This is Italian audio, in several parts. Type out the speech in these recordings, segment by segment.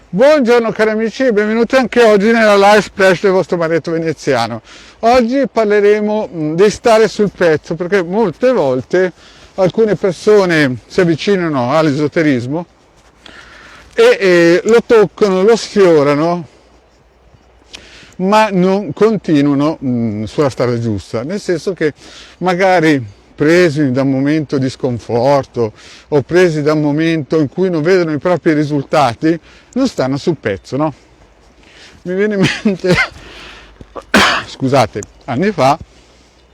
Buongiorno cari amici e benvenuti anche oggi nella live splash del vostro Marietto Veneziano. Oggi parleremo di stare sul pezzo, perché molte volte alcune persone si avvicinano all'esoterismo e lo toccano, lo sfiorano, ma non continuano sulla strada giusta, nel senso che magari presi da un momento di sconforto o presi da un momento in cui non vedono i propri risultati, non stanno sul pezzo, no? Mi viene in mente, scusate, anni fa,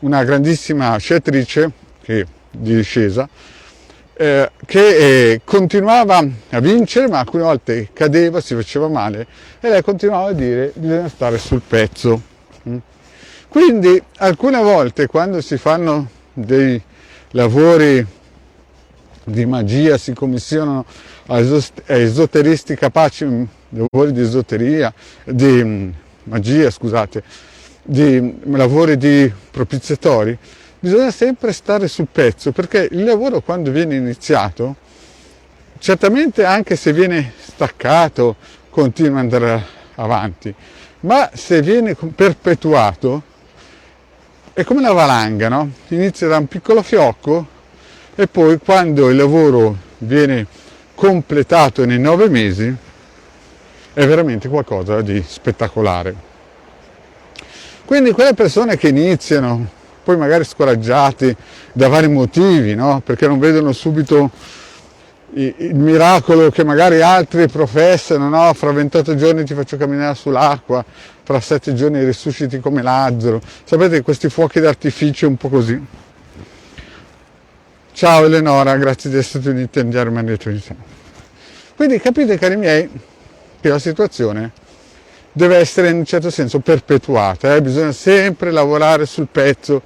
una grandissima sciatrice di discesa che continuava a vincere, ma alcune volte cadeva, si faceva male, e lei continuava a dire bisogna stare sul pezzo. Quindi alcune volte quando si fanno dei lavori di magia, si commissionano a esoteristi capaci, lavori di esoteria, di magia, scusate, di lavori di propiziatori, bisogna sempre stare sul pezzo, perché il lavoro quando viene iniziato, certamente anche se viene staccato, continua ad andare avanti, ma se viene perpetuato, è come una valanga, no? Inizia da un piccolo fiocco e poi quando il lavoro viene completato nei 9 mesi è veramente qualcosa di spettacolare. Quindi quelle persone che iniziano, poi magari scoraggiati da vari motivi, no? Perché non vedono subito il miracolo che magari altri professano, no? Fra 28 giorni ti faccio camminare sull'acqua, fra 7 giorni risusciti come Lazzaro. Sapete, questi fuochi d'artificio un po' così. Ciao Eleonora, grazie di essere venuti a inviare un Marietto. Quindi capite, cari miei, che la situazione deve essere in un certo senso perpetuata, bisogna sempre lavorare sul pezzo,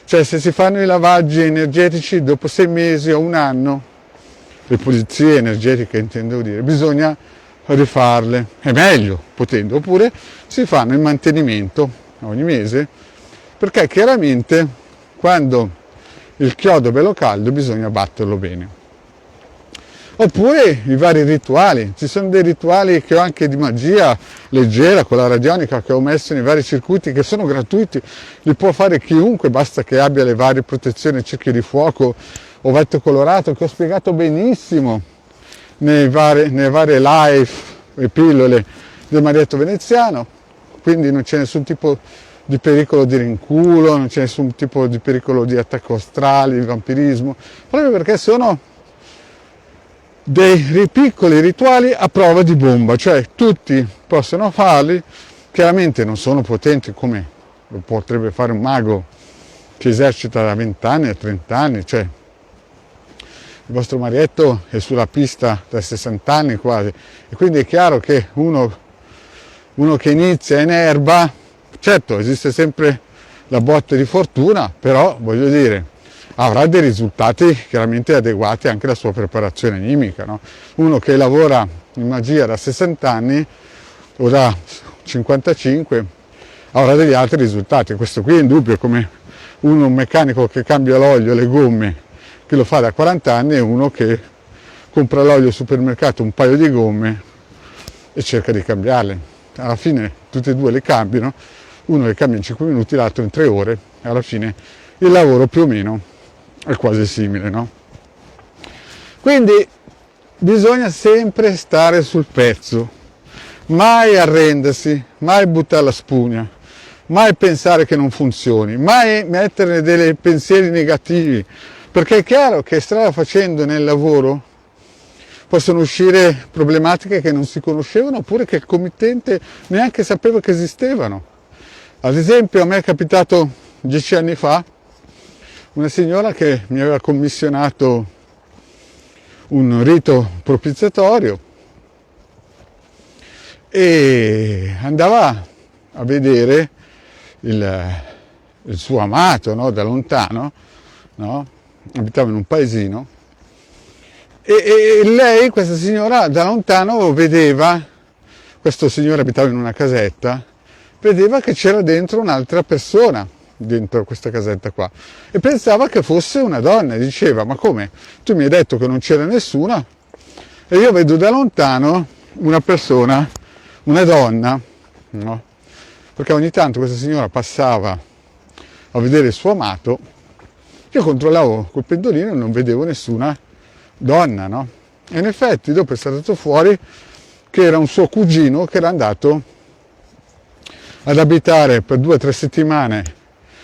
cioè se si fanno i lavaggi energetici dopo 6 mesi o un anno, le pulizie energetiche intendo dire, bisogna rifarle, è meglio potendo, oppure si fanno il mantenimento ogni mese, perché chiaramente quando il chiodo è bello caldo bisogna batterlo bene. Oppure i vari rituali, ci sono dei rituali che ho anche di magia leggera con la radionica che ho messo nei vari circuiti, che sono gratuiti, li può fare chiunque, basta che abbia le varie protezioni, cerchio di fuoco, ovetto colorato, che ho spiegato benissimo nelle varie live e pillole del Marietto Veneziano, quindi non c'è nessun tipo di pericolo di rinculo, non c'è nessun tipo di pericolo di attacco astrale, di vampirismo, proprio perché sono dei piccoli rituali a prova di bomba, cioè tutti possono farli, chiaramente non sono potenti come lo potrebbe fare un mago che esercita da 20 anni a 30 anni, cioè il vostro Marietto è sulla pista da 60 anni quasi, e quindi è chiaro che uno che inizia in erba, certo esiste sempre la botte di fortuna, però voglio dire, avrà dei risultati chiaramente adeguati anche alla sua preparazione animica, no? Uno che lavora in magia da 60 anni o da 55 avrà degli altri risultati, questo qui è indubbio, come un meccanico che cambia l'olio, le gomme, che lo fa da 40 anni, e uno che compra l'olio al supermercato, un paio di gomme e cerca di cambiarle. Alla fine tutti e due le cambiano, uno le cambia in 5 minuti, l'altro in 3 ore, e alla fine il lavoro più o meno è quasi simile, no? Quindi bisogna sempre stare sul pezzo, mai arrendersi, mai buttare la spugna, mai pensare che non funzioni, mai mettere dei pensieri negativi, perché è chiaro che strada facendo nel lavoro possono uscire problematiche che non si conoscevano, oppure che il committente neanche sapeva che esistevano. Ad esempio a me è capitato 10 anni fa una signora che mi aveva commissionato un rito propiziatorio e andava a vedere il suo amato, no, da lontano, no? Abitava in un paesino e lei, questa signora, da lontano vedeva, questo signore abitava in una casetta, vedeva che c'era dentro un'altra persona dentro questa casetta qua e pensava che fosse una donna, e diceva: ma come? Tu mi hai detto che non c'era nessuna e io vedo da lontano una persona, una donna, no? Perché ogni tanto questa signora passava a vedere il suo amato, io controllavo col pendolino e non vedevo nessuna donna, no? E in effetti dopo è saltato fuori che era un suo cugino che era andato ad abitare per 2 o 3 settimane,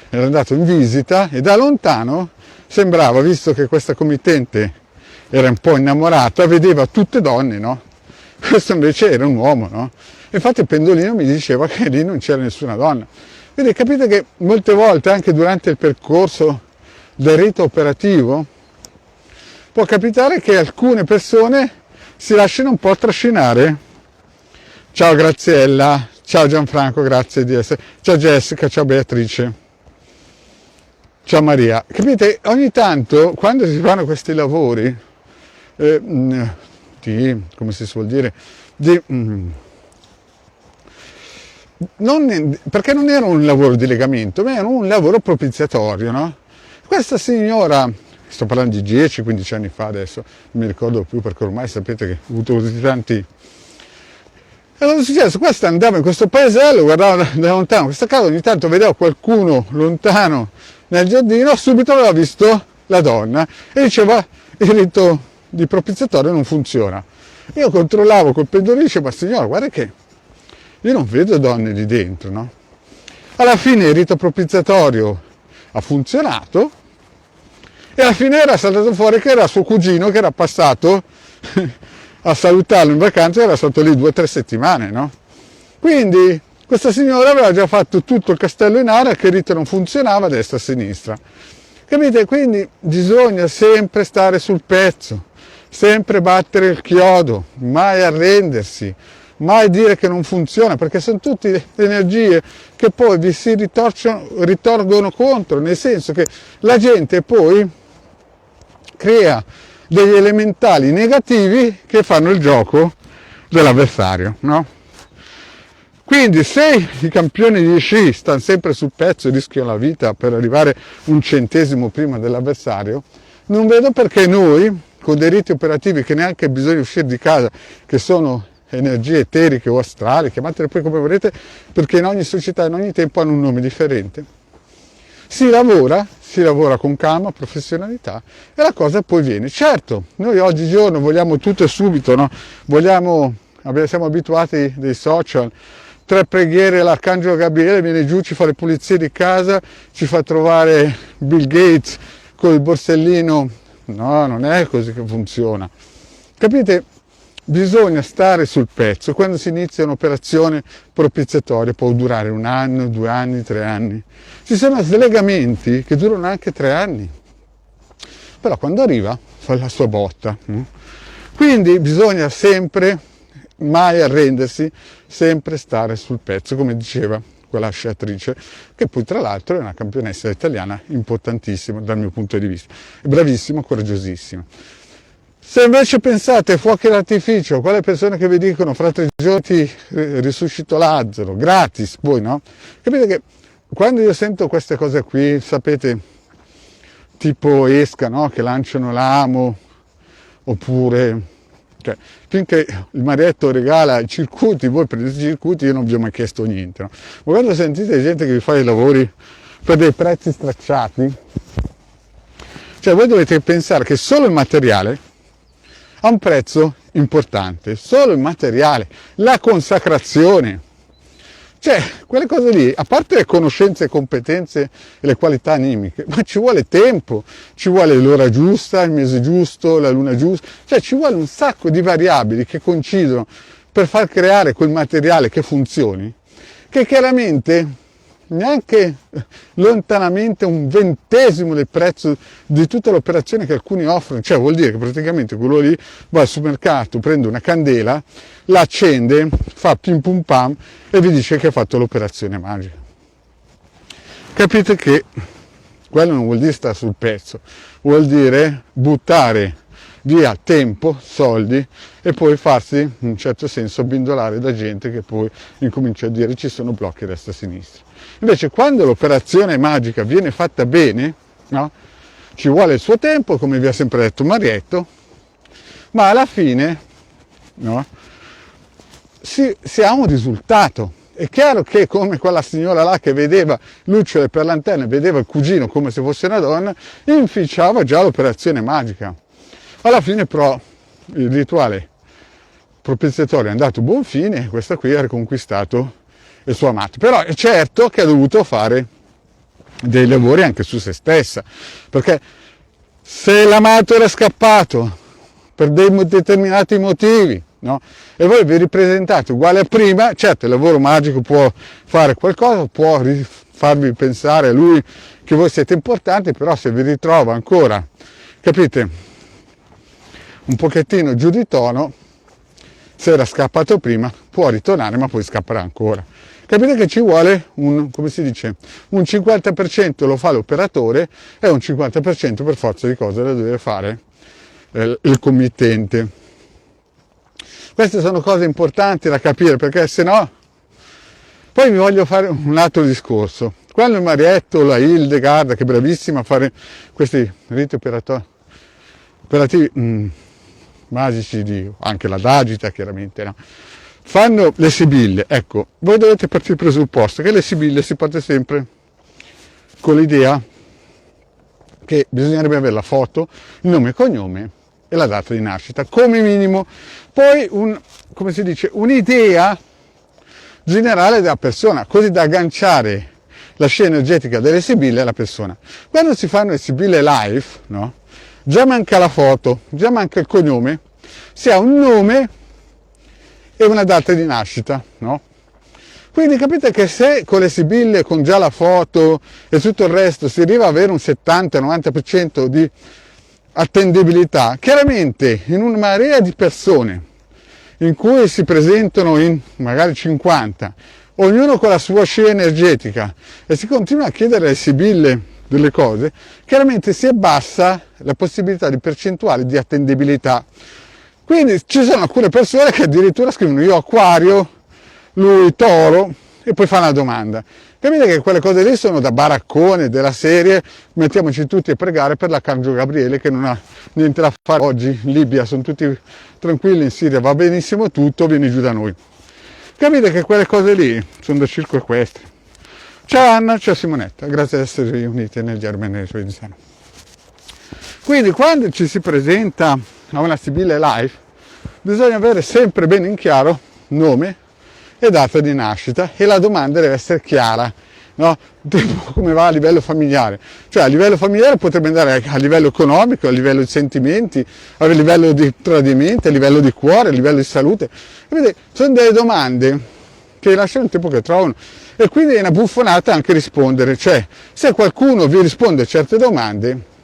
era andato in visita e da lontano sembrava, visto che questa committente era un po' innamorata, vedeva tutte donne, no? Questo invece era un uomo, no? Infatti il pendolino mi diceva che lì non c'era nessuna donna. Quindi capite che molte volte anche durante il percorso del rito operativo può capitare che alcune persone si lasciano un po' trascinare. Ciao Graziella, ciao Gianfranco, grazie di essere. Ciao Jessica, ciao Beatrice, ciao Maria. Capite, ogni tanto quando si fanno questi lavori come si suol dire, perché non era un lavoro di legamento, ma era un lavoro propiziatorio, no? Questa signora, sto parlando di 10-15 anni fa adesso, non mi ricordo più perché ormai sapete che ho avuto così tanti. E cosa è successo? Questa andava in questo paesello, guardava da lontano questa casa, ogni tanto vedeva qualcuno lontano nel giardino, subito aveva visto la donna e diceva il rito di propiziatorio non funziona. Io controllavo col pendolino e dicevo, ma signora, guarda che io non vedo donne lì dentro, no? Alla fine il rito propiziatorio ha funzionato e alla fine era saltato fuori che era suo cugino che era passato a salutarlo in vacanza e era stato lì 2 o 3 settimane, no? Quindi questa signora aveva già fatto tutto il castello in aria, che il rito non funzionava a destra e a sinistra. Capite? Quindi bisogna sempre stare sul pezzo, sempre battere il chiodo, mai arrendersi, mai dire che non funziona, perché sono tutte energie che poi vi si ritorgono contro, nel senso che la gente poi crea degli elementali negativi che fanno il gioco dell'avversario, no? Quindi se i campioni di sci stanno sempre sul pezzo e rischiano la vita per arrivare 1 centesimo prima dell'avversario, non vedo perché noi, con dei riti operativi che neanche bisogna uscire di casa, che sono energie eteriche o astrali, chiamatele poi come volete, perché in ogni società, in ogni tempo hanno un nome differente, si lavora con calma, professionalità e la cosa poi viene. Certo, noi oggigiorno vogliamo tutto e subito, no? Siamo abituati dei social, 3 preghiere all'Arcangelo Gabriele, viene giù, ci fa le pulizie di casa, ci fa trovare Bill Gates con il borsellino. No, non è così che funziona. Capite? Bisogna stare sul pezzo. Quando si inizia un'operazione propiziatoria può durare 1 anno, 2 anni, 3 anni. Ci sono slegamenti che durano anche 3 anni. Però quando arriva fa la sua botta. Quindi bisogna sempre, mai arrendersi, sempre stare sul pezzo, come diceva quella sciatrice, che poi tra l'altro è una campionessa italiana importantissima dal mio punto di vista. È bravissima, coraggiosissima. Se invece pensate fuochi d'artificio, quelle persone che vi dicono fra 3 giorni risuscito Lazzaro, gratis, poi no? Capite che quando io sento queste cose qui, sapete, tipo Esca, no? Che lanciano l'amo, oppure, cioè, finché il marietto regala i circuiti, voi prendete i circuiti, io non vi ho mai chiesto niente, no? Ma quando sentite gente che vi fa i lavori per dei prezzi stracciati, cioè voi dovete pensare che solo il materiale ha un prezzo importante, solo il materiale, la consacrazione, cioè quelle cose lì, a parte le conoscenze e competenze e le qualità animiche, ma ci vuole tempo, ci vuole l'ora giusta, il mese giusto, la luna giusta, cioè ci vuole un sacco di variabili che coincidono per far creare quel materiale che funzioni, che chiaramente neanche lontanamente 1/20 del prezzo di tutta l'operazione che alcuni offrono, cioè vuol dire che praticamente quello lì va al supermercato, prende una candela, la accende, fa pim pum pam e vi dice che ha fatto l'operazione magica. Capite che quello non vuol dire stare sul pezzo, vuol dire buttare via tempo, soldi e poi farsi in un certo senso abbindolare da gente che poi incomincia a dire ci sono blocchi a destra e a sinistra. Invece quando l'operazione magica viene fatta bene, no? Ci vuole il suo tempo, come vi ha sempre detto Marietto, ma alla fine, no? si ha un risultato. È chiaro che, come quella signora là che vedeva lucciole per l'antenna, vedeva il cugino come se fosse una donna, inficiava già l'operazione magica. Alla fine però il rituale propiziatorio è andato a buon fine e questa qui ha riconquistato il suo amato. Però è certo che ha dovuto fare dei lavori anche su se stessa, perché se l'amato era scappato per dei determinati motivi, no? E voi vi ripresentate uguale a prima, certo il lavoro magico può fare qualcosa, può farvi pensare a lui che voi siete importanti, però se vi ritrova ancora, capite, un pochettino giù di tono, se era scappato prima può ritornare, ma poi scapperà ancora. Capite che ci vuole come si dice, un 50% lo fa l'operatore e un 50% per forza di cose lo deve fare il committente. Queste sono cose importanti da capire, perché se no poi vi voglio fare un altro discorso. Quando il Marietto, la Hildegard, che è bravissima a fare questi riti operativi magici, anche la D'Agita chiaramente, no? Fanno le sibille. Ecco, voi dovete partire dal presupposto che le sibille si parte sempre con l'idea che bisognerebbe avere la foto, il nome e cognome e la data di nascita, come minimo. Poi come si dice, un'idea generale della persona, così da agganciare la scena energetica delle sibille alla persona. Quando si fanno le sibille live, no? Già manca la foto, già manca il cognome, si ha un nome e una data di nascita, no? Quindi capite che se con le sibille, con già la foto e tutto il resto, si arriva ad avere un 70-90% di attendibilità, chiaramente in una marea di persone in cui si presentano in magari 50, ognuno con la sua scia energetica, e si continua a chiedere alle sibille delle cose, chiaramente si abbassa la possibilità di percentuale di attendibilità. Quindi ci sono alcune persone che addirittura scrivono io Acquario, lui Toro, e poi fa una domanda. Capite che quelle cose lì sono da baraccone della serie mettiamoci tutti a pregare per l'Arcangelo Gabriele che non ha niente da fare oggi in Libia, sono tutti tranquilli, in Siria va benissimo tutto, vieni giù da noi. Capite che quelle cose lì sono da circo equestre. Ciao Anna, ciao Simonetta, grazie di essere riuniti nel Germane Svedisano. Quindi quando ci si presenta a una sibille live bisogna avere sempre bene in chiaro nome e data di nascita e la domanda deve essere chiara, no? Tipo come va a livello familiare, cioè a livello familiare potrebbe andare a livello economico, a livello di sentimenti, a livello di tradimenti, a livello di cuore, a livello di salute. Vedete, sono delle domande che lasciano il tempo che trovano e quindi è una buffonata anche rispondere, cioè se qualcuno vi risponde a certe domande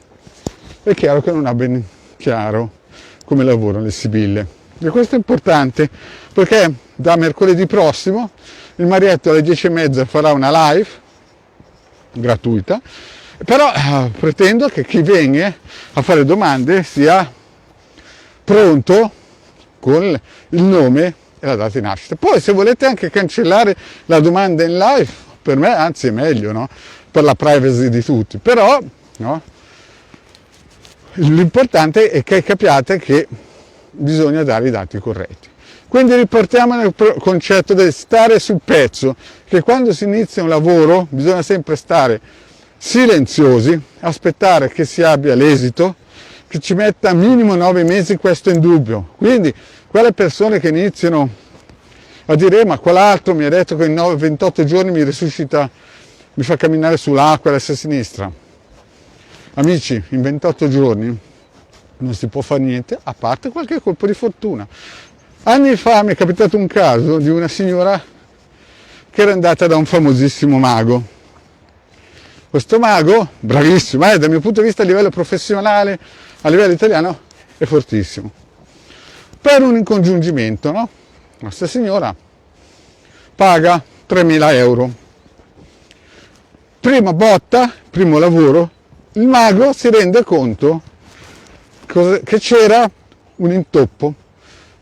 è chiaro che non ha ben chiaro come lavorano le sibille. E questo è importante perché da mercoledì prossimo il Marietto alle 10:30 farà una live gratuita, però pretendo che chi viene a fare domande sia pronto con il nome e la data di nascita. Poi se volete anche cancellare la domanda in live, per me anzi è meglio, no? Per la privacy di tutti, però no? L'importante è che capiate che bisogna dare i dati corretti. Quindi riportiamo nel concetto del stare sul pezzo, che quando si inizia un lavoro bisogna sempre stare silenziosi, aspettare che si abbia l'esito, che ci metta minimo 9 mesi, questo è indubbio. Quindi quelle persone che iniziano a dire ma quell'altro mi ha detto che in 28 giorni mi risuscita, mi fa camminare sull'acqua a destra e a sinistra. Amici, in 28 giorni non si può fare niente a parte qualche colpo di fortuna. Anni fa mi è capitato un caso di una signora che era andata da un famosissimo mago. Questo mago, bravissimo, dal mio punto di vista a livello professionale, a livello italiano, è fortissimo. Per un incongiungimento, no? Questa signora paga 3.000 euro. Prima botta, primo lavoro, il mago si rende conto che c'era un intoppo,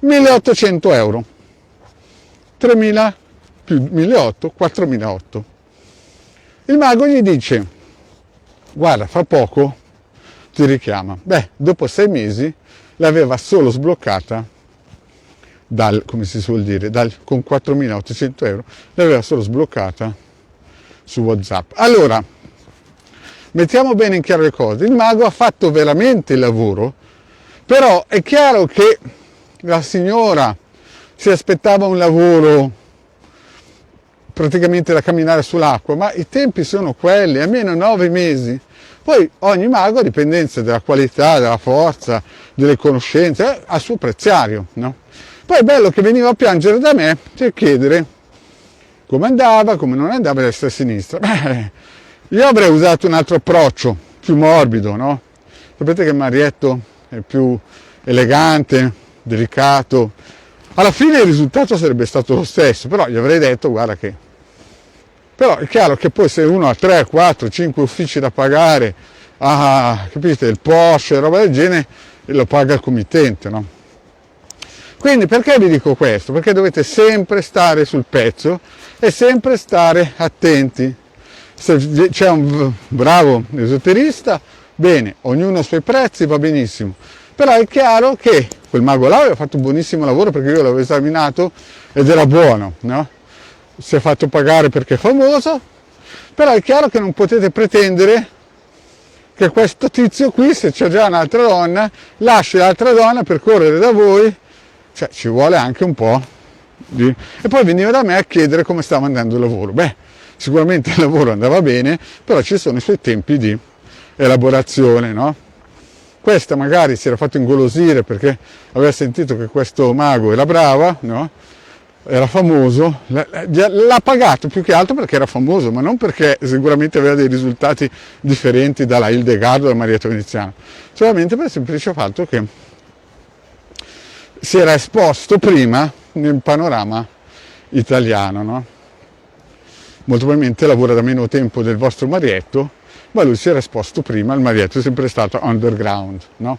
1.800 euro, 3.000 più 1.800, 4.800. Il mago gli dice, guarda, fra poco ti richiama. Beh, dopo 6 mesi l'aveva solo sbloccata come si suol dire, con 4.800 euro, l'aveva solo sbloccata su WhatsApp. Allora, mettiamo bene in chiaro le cose, il mago ha fatto veramente il lavoro, però è chiaro che la signora si aspettava un lavoro praticamente da camminare sull'acqua, ma i tempi sono quelli, almeno 9 mesi. Poi ogni mago, a dipendenza della qualità, della forza, delle conoscenze, ha il suo preziario, no? Poi è bello che veniva a piangere da me per chiedere come andava, come non andava a destra e a sinistra. Io avrei usato un altro approccio, più morbido, no? Sapete che il Marietto è più elegante, delicato. Alla fine il risultato sarebbe stato lo stesso, però gli avrei detto, guarda che... Però è chiaro che poi se uno ha 3, 4, 5 uffici da pagare, capite, il Porsche, roba del genere, lo paga il committente, no? Quindi perché vi dico questo? Perché dovete sempre stare sul pezzo e sempre stare attenti. Se c'è un bravo esoterista, bene, ognuno ha i suoi prezzi, va benissimo. Però è chiaro che quel mago là aveva fatto un buonissimo lavoro perché io l'avevo esaminato ed era buono, no? Si è fatto pagare perché è famoso, però è chiaro che non potete pretendere che questo tizio qui, se c'è già un'altra donna, lasci l'altra donna per correre da voi, cioè ci vuole anche un po' di... E poi veniva da me a chiedere come stava andando il lavoro. Beh, sicuramente il lavoro andava bene, però ci sono i suoi tempi di elaborazione, no? Questa magari si era fatto ingolosire perché aveva sentito che questo mago era brava, no? Era famoso, l'ha pagato più che altro perché era famoso, ma non perché sicuramente aveva dei risultati differenti dalla Hildegard o da Marietto Veneziano, solamente per il semplice fatto che si era esposto prima nel panorama italiano, no? Molto probabilmente lavora da meno tempo del vostro Marietto, ma lui si era esposto prima, il Marietto è sempre stato underground, no?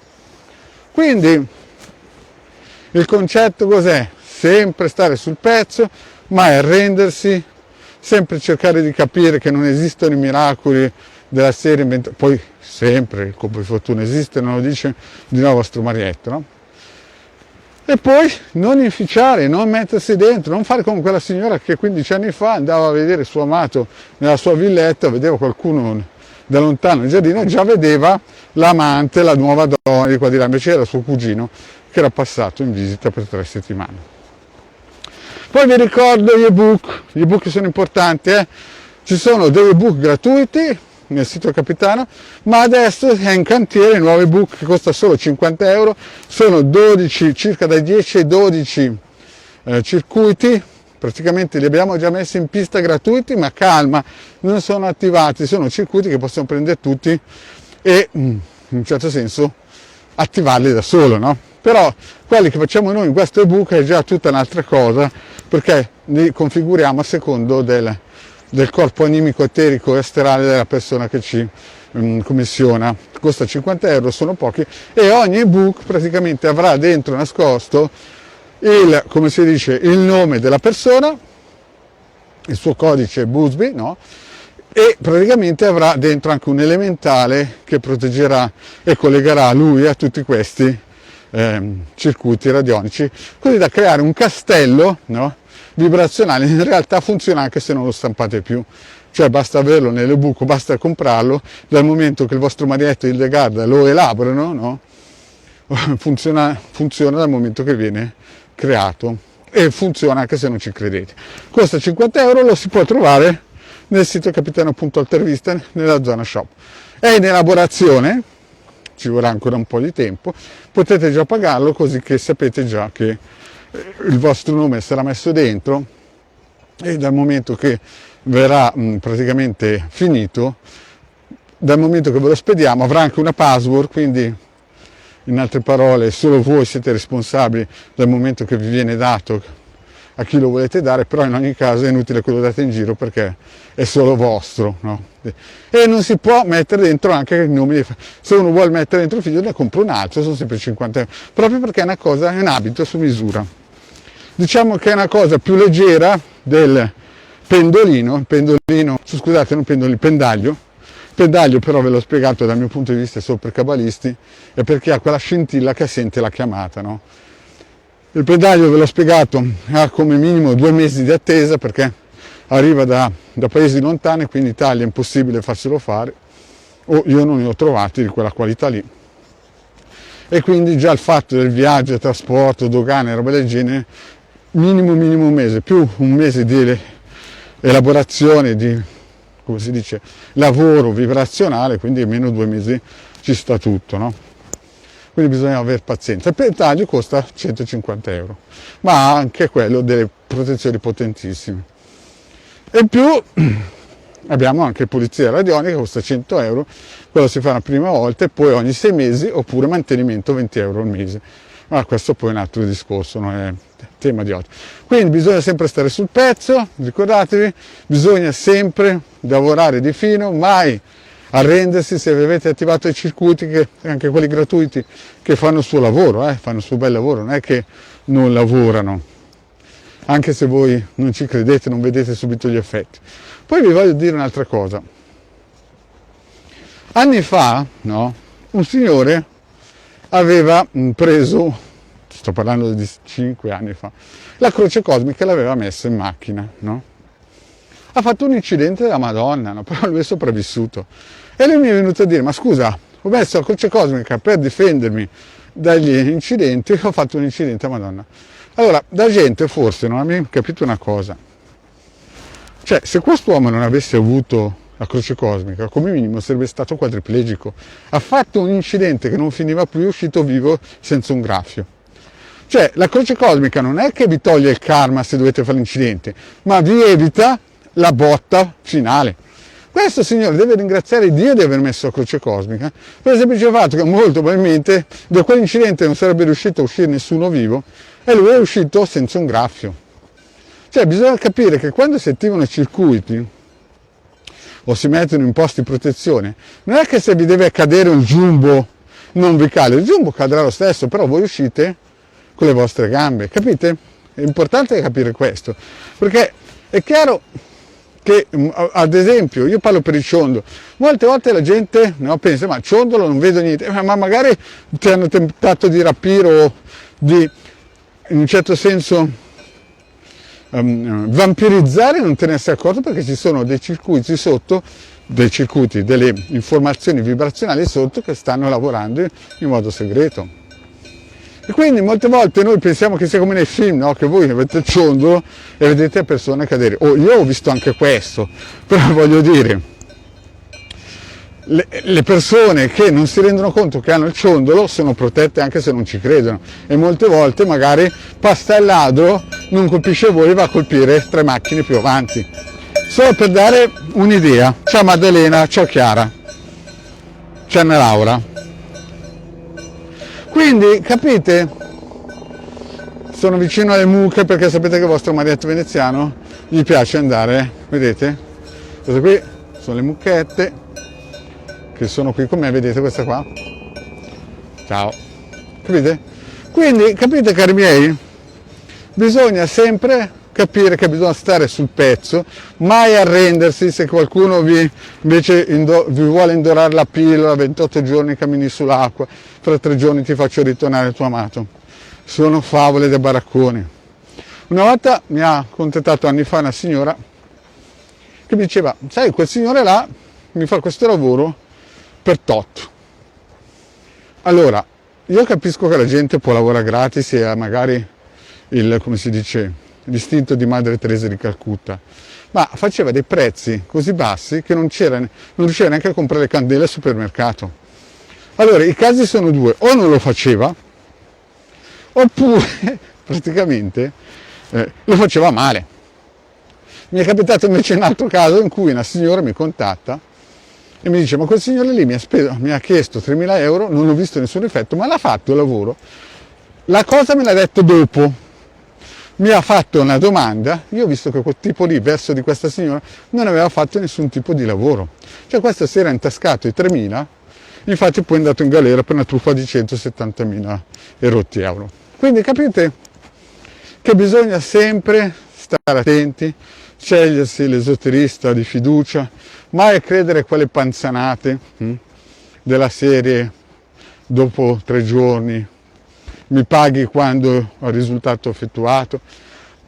Quindi il concetto cos'è? Sempre stare sul pezzo, mai arrendersi, sempre cercare di capire che non esistono i miracoli della serie, poi sempre il colpo di fortuna esiste, non lo dice di nuovo vostro Marietto, no? E poi non inficiare, non mettersi dentro, non fare come quella signora che 15 anni fa andava a vedere il suo amato nella sua villetta, vedeva qualcuno da lontano in giardino e già vedeva l'amante, la nuova donna di qua di là, invece era suo cugino che era passato in visita per 3 settimane. Poi vi ricordo gli ebook sono importanti, ci sono degli ebook gratuiti nel sito Capitano, ma adesso è in cantiere il nuovo ebook che costa solo 50 euro, sono 12, circa dai 10 ai 12 circuiti, praticamente li abbiamo già messi in pista gratuiti, ma calma, non sono attivati, sono circuiti che possono prendere tutti e in un certo senso attivarli da solo, no? Però quelli che facciamo noi in questo ebook è già tutta un'altra cosa, perché li configuriamo a secondo del corpo animico, eterico e astrale della persona che ci commissiona. Costa 50 euro, sono pochi, e ogni ebook praticamente avrà dentro nascosto come si dice, il nome della persona, il suo codice Busby, no? E praticamente avrà dentro anche un elementale che proteggerà e collegherà lui a tutti questi circuiti radionici, così da creare un castello, no? Vibrazionale. In realtà funziona anche se non lo stampate più, cioè basta averlo nell'ebook, basta comprarlo, dal momento che il vostro Marietto e Hildegard lo elaborano, no? funziona dal momento che viene creato, e funziona anche se non ci credete. Costa 50 euro, lo si può trovare nel sito capitano.altervista nella zona shop. È in elaborazione, ci vorrà ancora un po' di tempo, potete già pagarlo così che sapete già che il vostro nome sarà messo dentro, e dal momento che verrà praticamente finito, dal momento che ve lo spediamo, avrà anche una password, quindi in altre parole solo voi siete responsabili dal momento che vi viene dato a chi lo volete dare, però in ogni caso è inutile che lo date in giro perché è solo vostro, no? E non si può mettere dentro anche il nome, se uno vuole mettere dentro il figlio ne compra un altro, sono sempre 50 euro, proprio perché è una cosa, è un abito su misura. Diciamo che è una cosa più leggera del pendolino, scusate, non pendolino, pendaglio però ve l'ho spiegato dal mio punto di vista solo per cabalisti, è perché ha quella scintilla che sente la chiamata, no? Il pedaglio, ve l'ho spiegato, ha come minimo 2 mesi di attesa perché arriva da paesi lontani, qui in Italia è impossibile farselo fare, o io non ne ho trovati di quella qualità lì. E quindi già il fatto del viaggio, trasporto, dogane, roba del genere, minimo un mese, più un mese di elaborazione, di, come si dice, lavoro vibrazionale, quindi almeno 2 mesi ci sta tutto, no? Quindi bisogna avere pazienza. Il pedaggio costa 150 euro, ma ha anche quello delle protezioni potentissime. E in più abbiamo anche pulizia radionica che costa 100 euro, quello si fa una prima volta e poi ogni 6 mesi, oppure mantenimento 20 euro al mese. Ma questo poi è un altro discorso, non è tema di oggi. Quindi bisogna sempre stare sul pezzo, ricordatevi, bisogna sempre lavorare di fino, mai arrendersi se avete attivato i circuiti, che anche quelli gratuiti, che fanno il suo lavoro, fanno il suo bel lavoro, non è che non lavorano, anche se voi non ci credete, non vedete subito gli effetti. Poi vi voglio dire un'altra cosa. Anni fa, no, un signore aveva preso, sto parlando di 5 anni fa, la croce cosmica e l'aveva messa in macchina, no? Ha fatto un incidente della Madonna, no? Però lui è sopravvissuto. E lui mi è venuto a dire, ma scusa, ho messo la croce cosmica per difendermi dagli incidenti, ho fatto un incidente a Madonna. Allora, la gente forse non ha mai capito una cosa. Cioè, se quest'uomo non avesse avuto la croce cosmica, come minimo sarebbe stato quadriplegico. Ha fatto un incidente che non finiva più, è uscito vivo senza un graffio. Cioè, la croce cosmica non è che vi toglie il karma se dovete fare l'incidente, ma vi evita la botta finale. Questo signore deve ringraziare Dio di aver messo la croce cosmica per il semplice fatto che molto probabilmente da quell'incidente non sarebbe riuscito a uscire nessuno vivo e lui è uscito senza un graffio. Cioè bisogna capire che quando si attivano i circuiti o si mettono in posti di protezione, non è che se vi deve cadere un jumbo non vi cade, il jumbo cadrà lo stesso, però voi uscite con le vostre gambe, capite? È importante capire questo, perché è chiaro che, ad esempio, io parlo per il ciondolo, molte volte la gente pensa, ma il ciondolo non vedo niente, ma magari ti hanno tentato di rapire o di, in un certo senso, vampirizzare e non te ne sei accorto perché ci sono dei circuiti sotto, delle informazioni vibrazionali sotto che stanno lavorando in modo segreto. E quindi molte volte noi pensiamo che sia come nei film, no? Che voi avete il ciondolo e vedete persone cadere. Io ho visto anche questo, però voglio dire, le persone che non si rendono conto che hanno il ciondolo sono protette anche se non ci credono. E molte volte magari passa il ladro, non colpisce voi e va a colpire 3 macchine più avanti. Solo per dare un'idea. Ciao Maddalena, ciao Chiara, ciao Anna Laura. Quindi, capite? Sono vicino alle mucche perché sapete che il vostro marietto veneziano gli piace andare, vedete? Queste qui sono le mucchette che sono qui con me, vedete questa qua? Ciao. Capite? Quindi, capite cari miei? Bisogna sempre capire che bisogna stare sul pezzo, mai arrendersi se qualcuno invece vi vuole indorare la pillola, 28 giorni cammini sull'acqua, fra 3 giorni ti faccio ritornare il tuo amato. Sono favole da baracconi. Una volta mi ha contattato anni fa una signora che mi diceva, sai, quel signore là mi fa questo lavoro per tot. Allora, io capisco che la gente può lavorare gratis e ha magari come si dice, l'istinto di Madre Teresa di Calcutta, ma faceva dei prezzi così bassi che non riusciva neanche a comprare le candele al supermercato. Allora i casi sono 2, o non lo faceva oppure praticamente lo faceva male. Mi è capitato invece un altro caso in cui una signora mi contatta e mi dice, ma quel signore lì mi ha chiesto 3.000 euro, non ho visto nessun effetto, ma l'ha fatto il lavoro. La cosa me l'ha detto dopo. Mi ha fatto una domanda, io ho visto che quel tipo lì verso di questa signora non aveva fatto nessun tipo di lavoro. Cioè questo si era intascato i 3.000, infatti poi è andato in galera per una truffa di 170.000 e rotti euro. Quindi capite che bisogna sempre stare attenti, scegliersi l'esoterista di fiducia, mai credere a quelle panzanate della serie dopo 3 giorni mi paghi quando ho il risultato effettuato.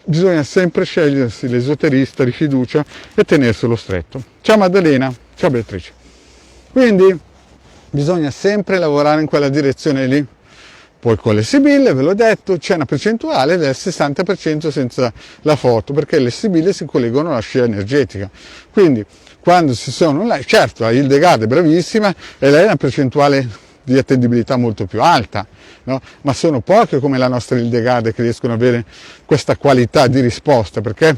Bisogna sempre scegliersi l'esoterista di fiducia e tenerselo stretto. Ciao Maddalena, ciao Beatrice. Quindi bisogna sempre lavorare in quella direzione lì. Poi con le sibille, ve l'ho detto, c'è una percentuale del 60% senza la foto, perché le sibille si collegano alla scia energetica. Quindi quando si sono online, certo la Hildegard è bravissima e lei ha una percentuale di attendibilità molto più alta, no? Ma sono poche come la nostra Hildegard che riescono ad avere questa qualità di risposta, perché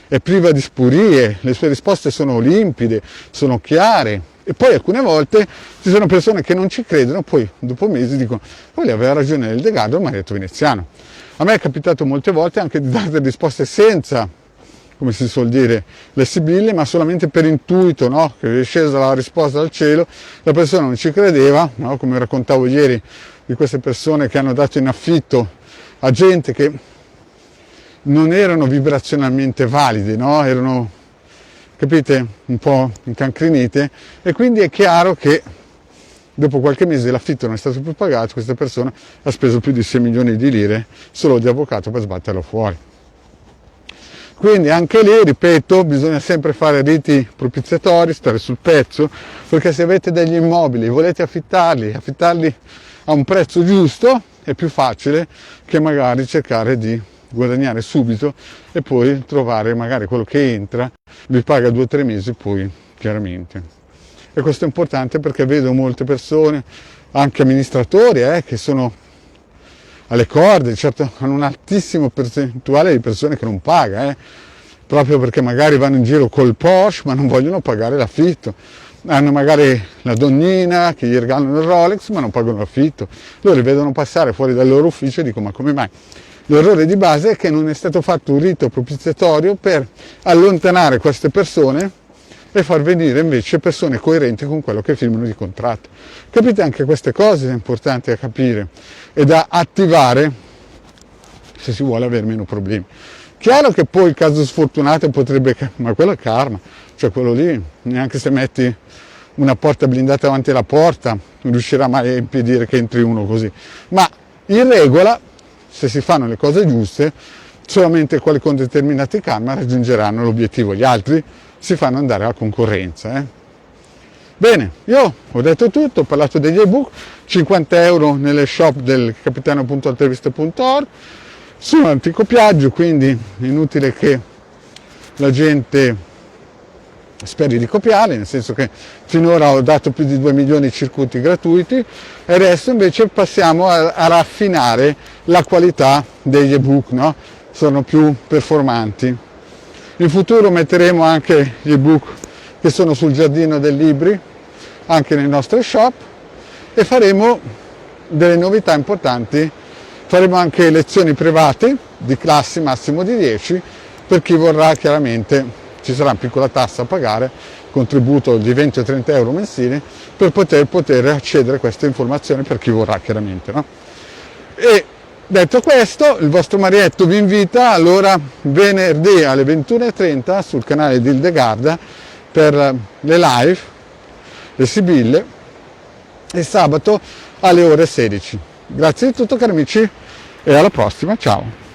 è priva di spurie, le sue risposte sono limpide, sono chiare. E poi alcune volte ci sono persone che non ci credono, poi dopo mesi dicono: poi aveva ragione Hildegard o il maretto veneziano. A me è capitato molte volte anche di dare delle risposte senza, come si suol dire, le sibille, ma solamente per intuito, no? Che è scesa la risposta dal cielo, la persona non ci credeva, no? Come raccontavo ieri di queste persone che hanno dato in affitto a gente che non erano vibrazionalmente valide, no? Erano, capite, un po' incancrenite, e quindi è chiaro che dopo qualche mese l'affitto non è stato più pagato, questa persona ha speso più di 6 milioni di lire solo di avvocato per sbatterlo fuori. Quindi anche lì, ripeto, bisogna sempre fare riti propiziatori, stare sul pezzo, perché se avete degli immobili e volete affittarli a un prezzo giusto, è più facile che magari cercare di guadagnare subito e poi trovare magari quello che entra, vi paga 2 o 3 mesi poi, chiaramente. E questo è importante perché vedo molte persone, anche amministratori, che sono alle corde, certo hanno un altissimo percentuale di persone che non paga, proprio perché magari vanno in giro col Porsche ma non vogliono pagare l'affitto. Hanno magari la donnina che gli regalano il Rolex ma non pagano l'affitto. Loro li vedono passare fuori dal loro ufficio e dicono: ma come mai? L'errore di base è che non è stato fatto un rito propiziatorio per allontanare queste persone e far venire invece persone coerenti con quello che firmano di contratto. Capite, anche queste cose sono importanti da capire e da attivare se si vuole avere meno problemi. Chiaro che poi il caso sfortunato potrebbe, ma quello è karma, cioè quello lì, neanche se metti una porta blindata davanti alla porta non riuscirà mai a impedire che entri uno così. Ma in regola, se si fanno le cose giuste, solamente quelli con determinati karma raggiungeranno l'obiettivo, gli altri si fanno andare alla concorrenza. Bene, io ho detto tutto, ho parlato degli ebook, 50 euro nelle shop del capitano.altreviste.org, sono anticopiaggio, quindi è inutile che la gente speri di copiarli, nel senso che finora ho dato più di 2 milioni di circuiti gratuiti e adesso invece passiamo a raffinare la qualità degli ebook, no? Sono più performanti. In futuro metteremo anche gli ebook che sono sul giardino dei libri anche nei nostri shop e faremo delle novità importanti. Faremo anche lezioni private di classi massimo di 10 per chi vorrà. Chiaramente ci sarà una piccola tassa a pagare, contributo di 20 o 30 euro mensili, per poter accedere a queste informazioni per chi vorrà, chiaramente, no? E detto questo, il vostro Marietto vi invita allora venerdì alle 21:30 sul canale di Hildegard per le live, le sibille, e sabato alle ore 16. Grazie di tutto, cari amici, e alla prossima, ciao!